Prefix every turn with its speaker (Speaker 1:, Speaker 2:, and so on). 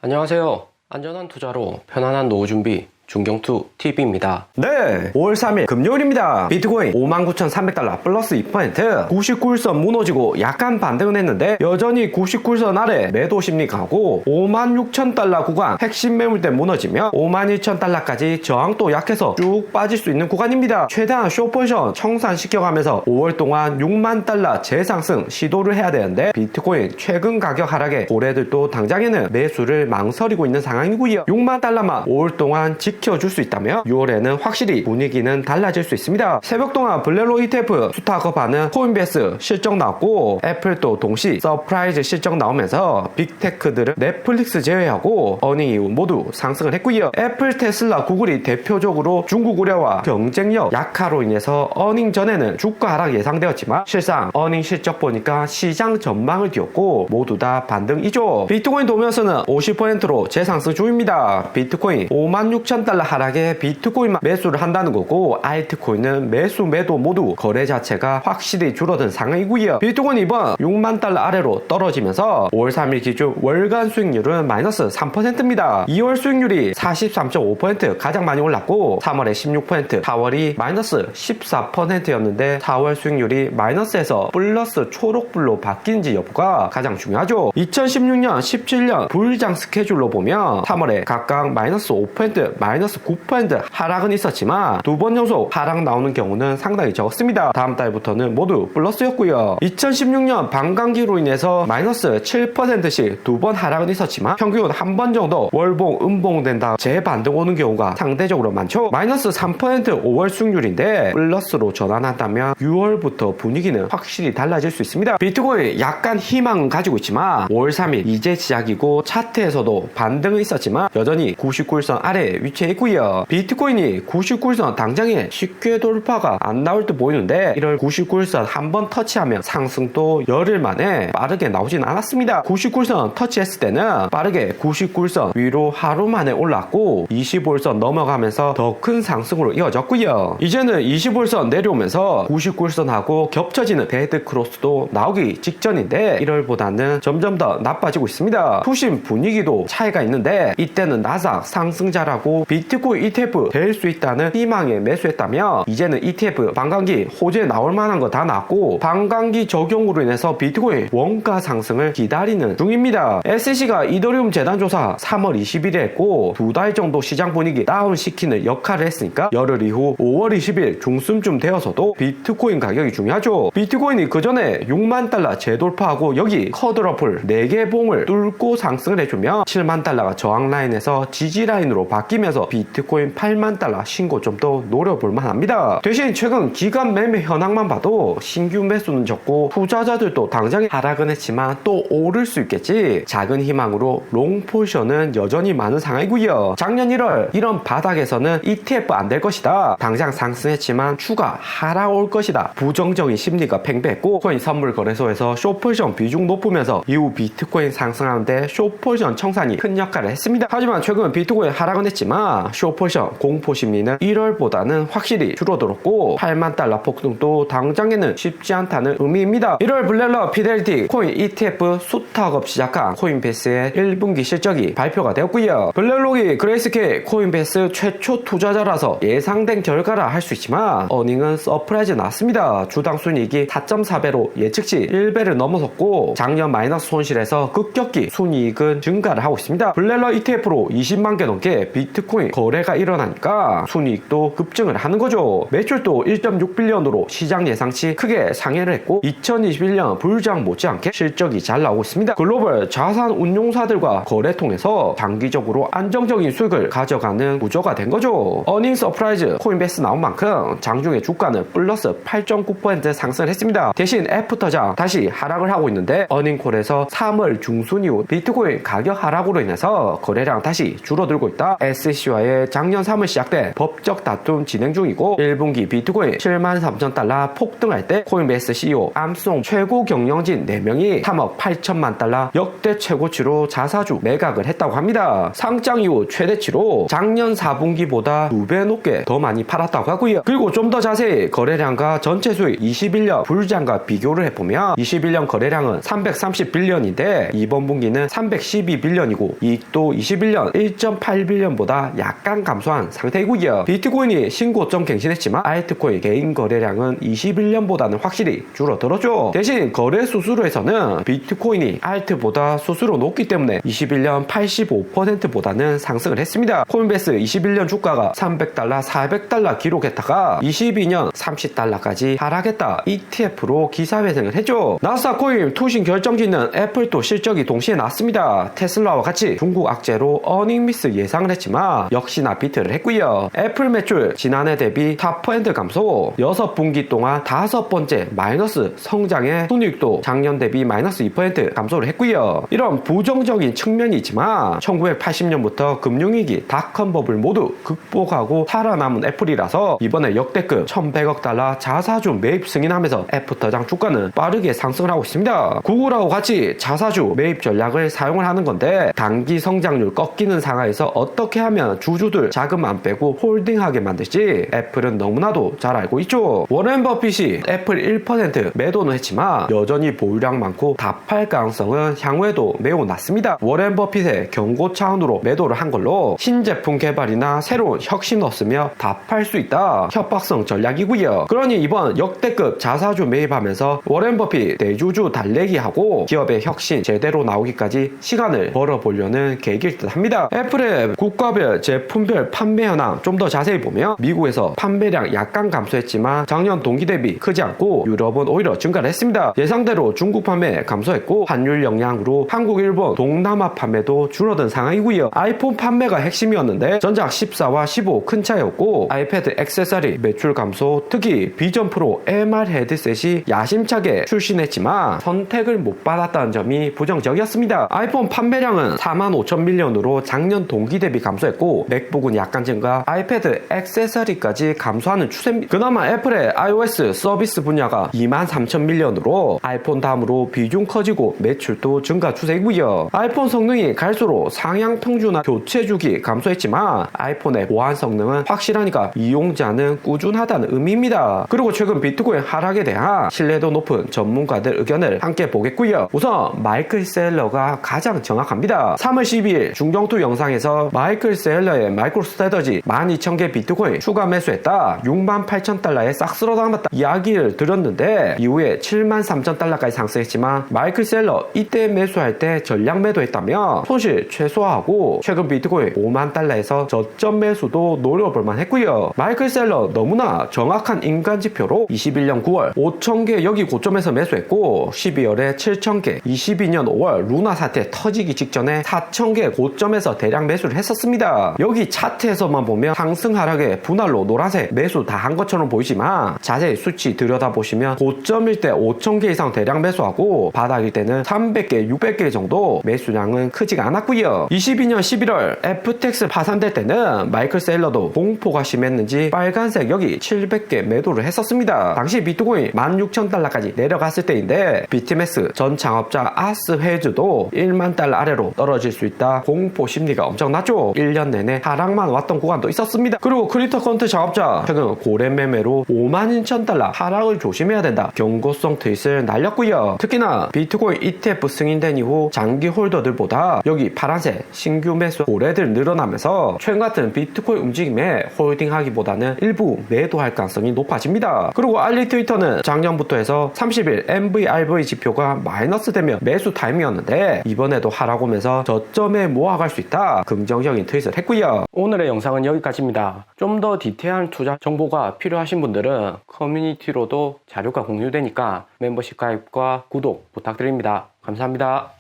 Speaker 1: 안녕하세요. 안전한 투자로 편안한 노후 준비 중경투 TV입니다.
Speaker 2: 네, 5월 3일 금요일입니다. 비트코인 59,300달러 플러스 2%, 99일선 무너지고 약간 반등은 했는데 여전히 99일선 아래 매도 심리 가고 56,000달러 구간 핵심 매물대 무너지며 51,000달러까지 저항도 약해서 쭉 빠질 수 있는 구간입니다. 최대한 숏포지션 청산시켜가면서 5월 동안 6만 달러 재상승 시도를 해야 되는데 비트코인 최근 가격 하락에 고래들도 당장에는 매수를 망설이고 있는 상황이고요. 6만 달러만 5월 동안 지켜줄 수 있다면 6월에는 확실히 분위기는 달라질 수 있습니다. 새벽 동안 블랙록 ETF 스타크업하는 코인베이스 실적 나왔고 애플도 동시 서프라이즈 실적 나오면서 빅테크들은 넷플릭스 제외하고 어닝 이후 모두 상승을 했고요. 애플, 테슬라, 구글이 대표적으로 중국 우려와 경쟁력 약화로 인해서 어닝 전에는 주가 하락 예상되었지만 실상 어닝 실적 보니까 시장 전망을 띄웠고 모두 다 반등이죠. 비트코인 도면서는 50%로 재상승 중입니다. 비트코인 56,000달러 하락에 비트코인만 매수를 한다는 거고 알트코인은 매수 매도 모두 거래 자체가 확실히 줄어든 상황이고요. 비트코인 이번 6만 달러 아래로 떨어지면서 5월 3일 기준 월간 수익률은 마이너스 3%입니다. 2월 수익률이 43.5% 가장 많이 올랐고 3월에 16%, 4월이 마이너스 14%였는데 4월 수익률이 마이너스에서 플러스 초록불로 바뀐지 여부가 가장 중요하죠. 2016년, 17년 불장 스케줄로 보면 3월에 각각 마이너스 5%, 마이너스 9% 하락은 있었지만 두 번 연속 하락 나오는 경우는 상당히 적었습니다. 다음 달부터는 모두 플러스였고요. 2016년 반감기로 인해서 마이너스 7%씩 두 번 하락은 있었지만 평균 한 번 정도 월봉, 음봉 된다 재반등 오는 경우가 상대적으로 많죠. 마이너스 3% 5월 수익률인데 플러스로 전환한다면 6월부터 분위기는 확실히 달라질 수 있습니다. 비트코인 약간 희망은 가지고 있지만 5월 3일 이제 시작이고 차트에서도 반등은 있었지만 여전히 99일선 아래 위치해 있고요. 비트코인이 99일선 당장에 쉽게 돌파가 안 나올 듯 보이는데 1월 99일선 한번 터치하면 상승도 열흘 만에 빠르게 나오진 않았습니다. 99일선 터치했을 때는 빠르게 99일선 위로 하루 만에 올랐고 25일선 넘어가면서 더 큰 상승으로 이어졌고요. 이제는 25일선 내려오면서 99일선하고 겹쳐지는 데드 크로스도 나오기 직전인데 1월보다는 점점 더 나빠지고 있습니다. 투심 분위기도 차이가 있는데 이때는 나스닥 상승자라고 비트코인 ETF 될 수 있다는 희망에 매수했다면 이제는 ETF 반감기 호재 나올 만한 거 다 나왔고 반감기 적용으로 인해서 비트코인 원가 상승을 기다리는 중입니다. SEC가 이더리움 재단 조사 3월 20일에 했고 두 달 정도 시장 분위기 다운시키는 역할을 했으니까 열흘 이후 5월 20일 중순쯤 되어서도 비트코인 가격이 중요하죠. 비트코인이 그 전에 6만 달러 재돌파하고 여기 커드러플 4개 봉을 뚫고 상승을 해주며 7만 달러가 저항 라인에서 지지 라인으로 바뀌면서 비트코인 8만 달러 신고 좀 더 노려볼 만합니다. 대신 최근 기간 매매 현황만 봐도 신규 매수는 적고 투자자들도 당장에 하락은 했지만 또 오를 수 있겠지 작은 희망으로 롱 포지션은 여전히 많은 상황이고요. 작년 1월 이런 바닥에서는 ETF 안 될 것이다. 당장 상승했지만 추가 하락 올 것이다. 부정적인 심리가 팽배했고 코인 선물 거래소에서 숏포지션 비중 높으면서 이후 비트코인 상승하는데 숏포지션 청산이 큰 역할을 했습니다. 하지만 최근 비트코인 하락은 했지만 숏포지션 공포 심리는 1월보다는 확실히 줄어들었고 8만 달러 폭등도 당장에는 쉽지 않다는 의미입니다. 1월 블랙록 피델리티 코인 ETF 수탁업 시작한 코인베이스의 1분기 실적이 발표가 되었고요. 블랙록이 그레이스케일 코인베이스 최초 투자자라서 예상된 결과라 할 수 있지만 어닝은 서프라이즈 났습니다. 주당 순이익이 4.4배로 예측치 1배를 넘어섰고 작년 마이너스 손실에서 급격히 순이익은 증가를 하고 있습니다. 블랙록 ETF로 20만 개 넘게 비트코인 거래가 일어나니까 순이익도 급증을 하는 거죠. 매출도 1.6빌리언으로 시장 예상치 크게 상회를 했고 2021년 불장 못지않게 실적이 잘 나오고 있습니다. 글로벌 자산 운용사들과 거래 통해서 장기적으로 안정적인 수익을 가져가는 구조가 된 거죠. 어닝 서프라이즈 코인베이스 나온 만큼 장중에 주가는 플러스 8.9% 상승을 했습니다. 대신 애프터장 다시 하락을 하고 있는데 어닝콜에서 3월 중순 이후 비트코인 가격 하락으로 인해서 거래량 다시 줄어들고 있다. SEC SEC와의 작년 3월 시작된 법적 다툼 진행 중이고 1분기 비트코인 73,000달러 폭등할 때 코인베이스 CEO 암송 최고 경영진 4명이 3억 8천만 달러 역대 최고치로 자사주 매각을 했다고 합니다. 상장 이후 최대치로 작년 4분기보다 2배 높게 더 많이 팔았다고 하고요. 그리고 좀 더 자세히 거래량과 전체 수익 21년 불장과 비교를 해보면 21년 거래량은 330빌리언인데 이번 분기는 312빌리언이고 이익도 21년 1.8빌리언보다 약간 감소한 상태이고요. 비트코인이 신고점 갱신했지만 알트코인 개인 거래량은 21년보다는 확실히 줄어들었죠. 대신 거래 수수료에서는 비트코인이 알트보다 수수료 높기 때문에 21년 85%보다는 상승을 했습니다. 코인베이스 21년 주가가 300달러, 400달러 기록했다가 22년 30달러까지 하락했다. ETF로 기사회생을 했죠. 나스닥 코인 투신 결정짓는 애플도 실적이 동시에 났습니다. 테슬라와 같이 중국 악재로 어닝 미스 예상을 했지만 역시나 비트를 했고요. 애플 매출 지난해 대비 4% 감소, 6분기 동안 5번째 마이너스 성장에 순이익도 작년 대비 마이너스 2% 감소를 했고요. 이런 부정적인 측면이 있지만 1980년부터 금융위기 닷컴 버블 모두 극복하고 살아남은 애플이라서 이번에 역대급 1100억 달러 자사주 매입 승인하면서 애프터장 주가는 빠르게 상승을 하고 있습니다. 구글하고 같이 자사주 매입 전략을 사용을 하는 건데 단기 성장률 꺾이는 상황에서 어떻게 하면 주주들 자금 안 빼고 홀딩하게 만들지 애플은 너무나도 잘 알고 있죠. 워렌 버핏이 애플 1% 매도는 했지만 여전히 보유량 많고 다 팔 가능성은 향후에도 매우 낮습니다. 워렌 버핏의 경고 차원으로 매도를 한 걸로 신제품 개발이나 새로운 혁신 없으며 다 팔 수 있다. 협박성 전략이고요. 그러니 이번 역대급 자사주 매입하면서 워렌 버핏 대주주 달래기하고 기업의 혁신 제대로 나오기까지 시간을 벌어보려는 계기일 듯 합니다. 애플의 국가별 제품별 판매 현황 좀 더 자세히 보면 미국에서 판매량 약간 감소했지만 작년 동기 대비 크지 않고 유럽은 오히려 증가를 했습니다. 예상대로 중국 판매 감소했고 환율 영향으로 한국, 일본, 동남아 판매도 줄어든 상황이고요. 아이폰 판매가 핵심이었는데 전작 14와 15 큰 차이였고 아이패드 액세서리 매출 감소, 특히 비전 프로 MR 헤드셋이 야심차게 출시했지만 선택을 못 받았다는 점이 부정적이었습니다. 아이폰 판매량은 45,000밀리언으로 작년 동기 대비 감소했고 맥북은 약간 증가, 아이패드 액세서리까지 감소하는 추세입니다. 그나마 애플의 iOS 서비스 분야가 23,000밀리언으로 아이폰 다음으로 비중 커지고 매출도 증가 추세이고요. 아이폰 성능이 갈수록 상향 평준화 교체 주기 감소했지만 아이폰의 보안 성능은 확실하니까 이용자는 꾸준하다는 의미입니다. 그리고 최근 비트코인 하락에 대한 신뢰도 높은 전문가들 의견을 함께 보겠고요. 우선 마이클 셀러가 가장 정확합니다. 3월 12일 중경투 영상에서 마이클 셀러의 마이크로스트래터지 12,000개 비트코인 추가 매수했다, 68,000달러에 싹 쓸어 담았다 이야기를 들었는데 이후에 73,000달러까지 상승했지만 마이클 셀러 이때 매수할 때 전량 매도했다며 손실 최소화하고 최근 비트코인 5만 달러에서 저점 매수도 노려볼만 했고요. 마이클 셀러 너무나 정확한 인간 지표로 21년 9월 5,000개 여기 고점에서 매수했고 12월에 7,000개, 22년 5월 루나 사태 터지기 직전에 4,000개 고점에서 대량 매수를 했었습니다. 여기 차트에서만 보면 상승 하락의 분할로 노란색 매수 다 한 것처럼 보이지만 자세히 수치 들여다보시면 고점일 때 5,000개 이상 대량 매수하고 바닥일 때는 300개, 600개 정도 매수량은 크지가 않았고요. 22년 11월 FTX 파산될 때는 마이클 셀러도 공포가 심했는지 빨간색 여기 700개 매도를 했었습니다. 당시 비트코인 16,000달러까지 내려갔을 때인데 비트맥스 전 창업자 아스 헤즈도 1만 달러 아래로 떨어질 수 있다 공포 심리가 엄청났죠. 1년 내내 하락만 왔던 구간도 있었습니다. 그리고 크립토컨트 창업자 최근 고래 매매로 52,000달러 하락을 조심해야 된다 경고성 트윗을 날렸고요. 특히나 비트코인 ETF 승인된 이후 장기 홀더들보다 여기 파란색 신규 매수 고래들 늘어나면서 최근 같은 비트코인 움직임에 홀딩하기보다는 일부 매도할 가능성이 높아집니다. 그리고 알리 트위터는 작년부터 해서 30일 MVRV 지표가 마이너스 되면 매수 타임이었는데 이번에도 하락 오면서 저점에 모아갈 수 있다 긍정적인 트윗을 했고요.
Speaker 1: 오늘의 영상은 여기까지입니다. 좀 더 디테일한 투자 정보가 필요하신 분들은 커뮤니티로도 자료가 공유되니까 멤버십 가입과 구독 부탁드립니다. 감사합니다.